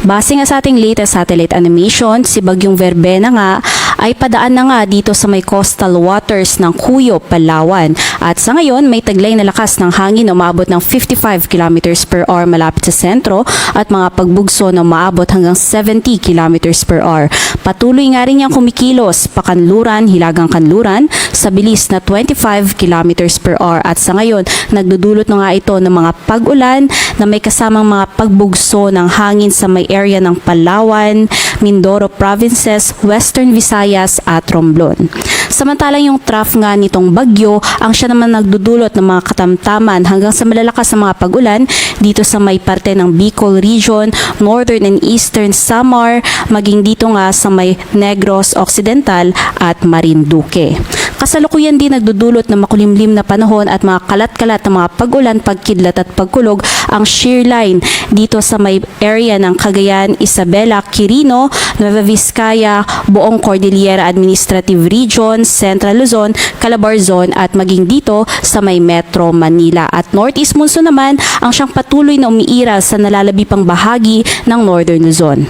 Base nga sa ating latest satellite animation, si Bagyong Verbena nga ay padaan na nga dito sa may coastal waters ng Cuyo, Palawan. At sa ngayon, may taglay na lakas ng hangin na umaabot ng 55 kilometers per hour malapit sa sentro at mga pagbugso na umaabot hanggang 70 kilometers per hour. Patuloy nga rin niyang kumikilos pakanluran, hilagang kanluran sa bilis na 25 kilometers per hour. At sa ngayon, nagdudulot na nga ito ng mga pag-ulan na may kasamang mga pagbugso ng hangin sa may area ng Palawan, Mindoro Provinces, Western Visayas at Romblon. Samantalang yung trough nga nitong bagyo, ang siya naman nagdudulot ng mga katamtaman hanggang sa malalakas na mga pag-ulan dito sa may parte ng Bicol Region, Northern and Eastern Samar, maging dito nga sa may Negros Occidental at Marinduque. Kasalukuyan din nagdudulot ng makulimlim na panahon at mga kalat-kalat na mga pag-ulan, pagkidlat at pagkulog ang shear line dito sa may area ng Cagayan, Isabela, Quirino, Nueva Vizcaya, buong Cordillera Administrative Region, Central Luzon, Calabarzon at maging dito sa may Metro Manila. At Northeast Monsoon naman ang siyang patuloy na umiiral sa nalalabi pang bahagi ng Northern Luzon.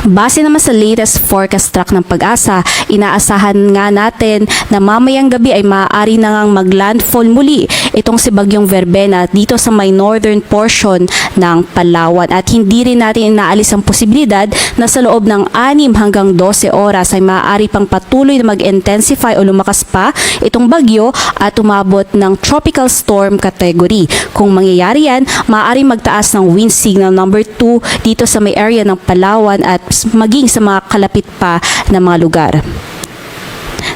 Base naman sa latest forecast track ng Pag-asa, inaasahan nga natin na mamayang gabi ay maaari na ngang maglandfall muli itong si Bagyong Verbena dito sa may northern portion ng Palawan at hindi rin natin inaalis ang posibilidad na sa loob ng 6 hanggang 12 oras ay maaari pang patuloy na mag-intensify o lumakas pa itong bagyo at umabot ng tropical storm category. Kung mangyayari yan, maaari magtaas ng wind signal number 2 dito sa may area ng Palawan at maging sa mga kalapit pa na mga lugar.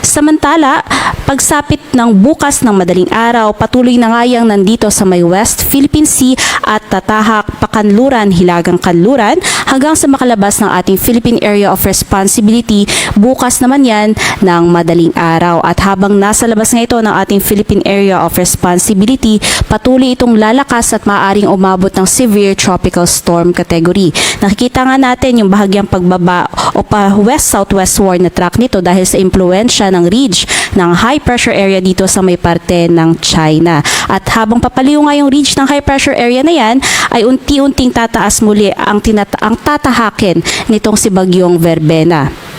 Samantala, pagsapit ng bukas ng madaling araw, patuloy na nga yang nandito sa may West Philippine Sea at tatahak pakanluran, hilagang kanluran hanggang sa makalabas ng ating Philippine Area of Responsibility bukas naman yan ng madaling araw. At habang nasa labas nga ito ng ating Philippine Area of Responsibility, patuloy itong lalakas at maaaring umabot ng severe tropical storm category. Nakikita nga natin yung bahagyang pagbaba o pa west-southwestward na track nito dahil sa impluensya ng ridge ng high pressure area dito sa may parte ng China. At habang papaliw nga yung ridge ng high pressure area na yan, ay unti-unting tataas muli ang tatahakin nitong si Bagyong Verbena.